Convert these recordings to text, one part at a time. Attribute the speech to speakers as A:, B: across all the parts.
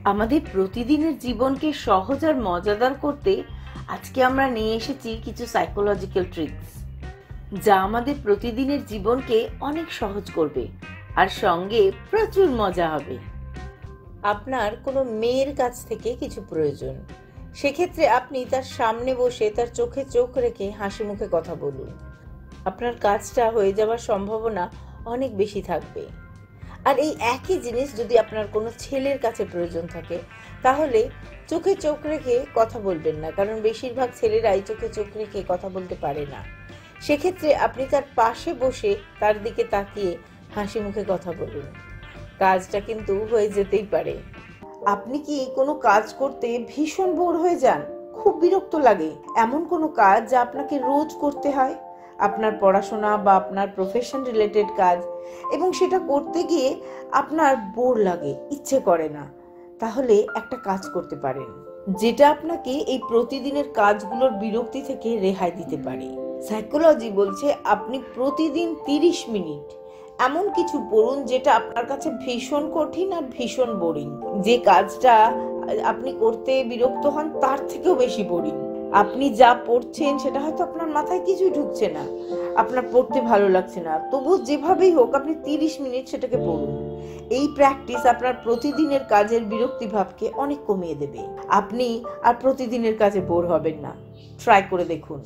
A: আমাদের প্রতিদিনের জীবনকে সহজ আর মজাদার করতে আজকে আমরা নিয়ে এসেছি কিছু সাইকোলজিক্যাল ট্রিক্স, যা আমাদের প্রতিদিনের জীবনকে অনেক সহজ করবে আর সঙ্গে প্রচুর মজা হবে। আপনার কোনো মেয়ের কাছ থেকে কিছু প্রয়োজন, সেক্ষেত্রে আপনি তার সামনে বসে তার চোখে চোখ রেখে হাসি মুখে কথা বলুন। আপনার কাজটা হয়ে যাওয়ার সম্ভাবনা অনেক বেশি থাকবে। আর এই একই জিনিস যদি আপনার কোনো ছেলের কাছে প্রয়োজন থাকে, তাহলে চোখে চোখ রেখে কথা বলবেন না, কারণ বেশিরভাগ ছেলেরাই চোখে চোখ রেখে কথা বলতে পারে না। সেক্ষেত্রে আপনি তার পাশে বসে তার দিকে তাকিয়ে হাসি মুখে কথা বলুন। কাজটা কিন্তু হয়ে যেতেই পারে। আপনি কি কোনো কাজ করতে ভীষণ বোর হয়ে যান, খুব বিরক্ত লাগে, এমন কোনো কাজ যা আপনাকে রোজ করতে হয়, আপনার পড়াশোনা বা আপনার প্রফেশন রিলেটেড কাজ, এবং সেটা করতে গিয়ে আপনার বোর লাগে, ইচ্ছে করে না? তাহলে একটা কাজ করতে পারেন যেটা আপনাকে এই প্রতিদিনের কাজগুলোর বিরক্তি থেকে রেহাই দিতে পারে। সাইকোলজি বলছে আপনি প্রতিদিন 30 মিনিট এমন কিছু পড়ুন যেটা আপনার কাছে ভীষণ কঠিন আর ভীষণ বোরিং, যে কাজটা আপনি করতে বিরক্ত হন তার থেকেও বেশি বোরিং। আপনি যা পড়ছেন সেটা হয়তো আপনার মাথায় কিছুই ঢুকছে না, আপনার পড়তে ভালো লাগছে না, তবু যেভাবেই হোক আপনি 30 মিনিট সেটাকে পড়ুন। এই প্র্যাকটিস আপনার প্রতিদিনের কাজের বিরক্তি ভাবকে অনেক কমিয়ে দেবে। আপনি আর প্রতিদিনের কাজে বোর হবেন না। ট্রাই করে দেখুন।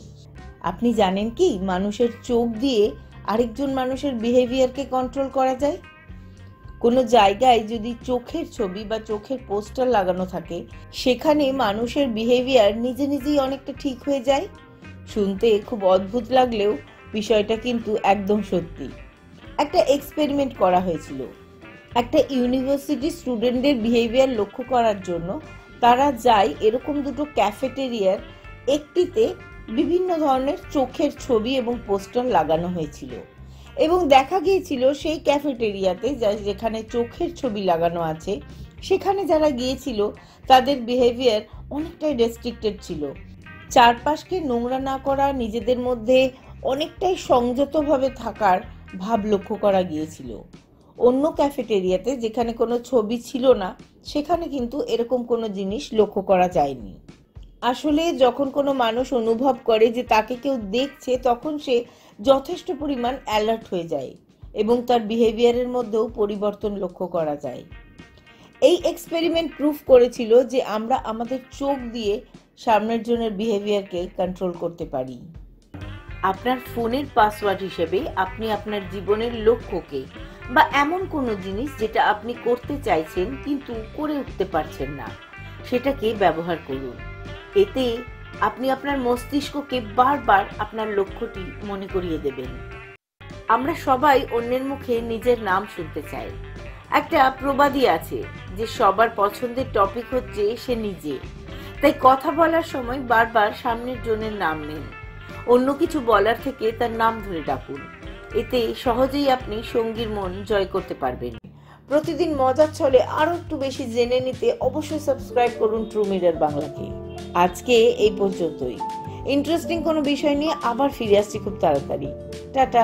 A: আপনি জানেন কি, মানুষের চোখ দিয়ে আরেকজন মানুষের বিহেভিয়ারকে কন্ট্রোল করা যায়। কোনো জায়গায় যদি চোখের ছবি বা চোখের পোস্টার লাগানো থাকে, সেখানে মানুষের বিহেভিয়ার নিজে নিজেই অনেকটা ঠিক হয়ে যায়। শুনতে খুব অদ্ভুত লাগলেও বিষয়টা কিন্তু একদম সত্যি। একটা এক্সপেরিমেন্ট করা হয়েছিল। একটা ইউনিভার্সিটি স্টুডেন্টদের বিহেভিয়ার লক্ষ্য করার জন্য তারা যায় এরকম দুটো ক্যাফেটেরিয়ার, একটিতে বিভিন্ন ধরনের চোখের ছবি এবং পোস্টার লাগানো হয়েছিল, এবং দেখা গিয়েছিল সেই ক্যাফেটেরিয়াতে যেখানে চোখের ছবি লাগানো আছে, সেখানে যারা গিয়েছিল তাদের বিহেভিয়ার অনেকটাই রেস্ট্রিক্টেড ছিল। চারপাশকে নোংরা না করা, নিজেদের মধ্যে অনেকটাই সংযতভাবে থাকার ভাব লক্ষ্য করা গিয়েছিল। অন্য ক্যাফেটেরিয়াতে যেখানে কোনো ছবি ছিল না, সেখানে কিন্তু এরকম কোনো জিনিস লক্ষ্য করা যায়নি। আসলে যখন কোনো মানুষ অনুভব করে যে তাকে কেউ দেখছে, তখন সে যথেষ্ট পরিমাণ অ্যালার্ট হয়ে যায় এবং তার বিহেভিয়ারের মধ্যেও পরিবর্তন লক্ষ্য করা যায়। এই এক্সপেরিমেন্ট প্রুফ করেছিল যে আমরা আমাদের চোখ দিয়ে সামনের জনের বিহেভিয়ারকে কন্ট্রোল করতে পারি। আপনার ফোনের পাসওয়ার্ড হিসেবে আপনি আপনার জীবনের লক্ষ্যকে বা এমন কোনো জিনিস যেটা আপনি করতে চাইছেন কিন্তু করে উঠতে পারছেন না, সেটাকে ব্যবহার করুন। এতে আপনি আপনার মস্তিষ্ককে বারবার আপনার লক্ষ্যটি মনে করিয়ে দেবেন। আমরা সবাই অন্যের মুখে নিজের নাম শুনতে চাই। একটা প্রবাদই আছে যে সবার পছন্দের টপিক হচ্ছে সে নিজে। তাই কথা বলার সময় বারবার সামনের জনের নাম নিন, অন্য কিছু বলার থেকে তার নাম ধরে ডাকুন। এতে সহজেই আপনি সঙ্গীর মন জয় করতে পারবেন। প্রতিদিন মজার ছলে আরো একটু বেশি জেনে নিতে অবশ্যই সাবস্ক্রাইব করুন ট্রু মিরর বাংলাকে। আজকে এই পর্যন্তই। ইন্টারেস্টিং কোনো বিষয় নিয়ে আবার ফিরে আসছি খুব তাড়াতাড়ি। টাটা।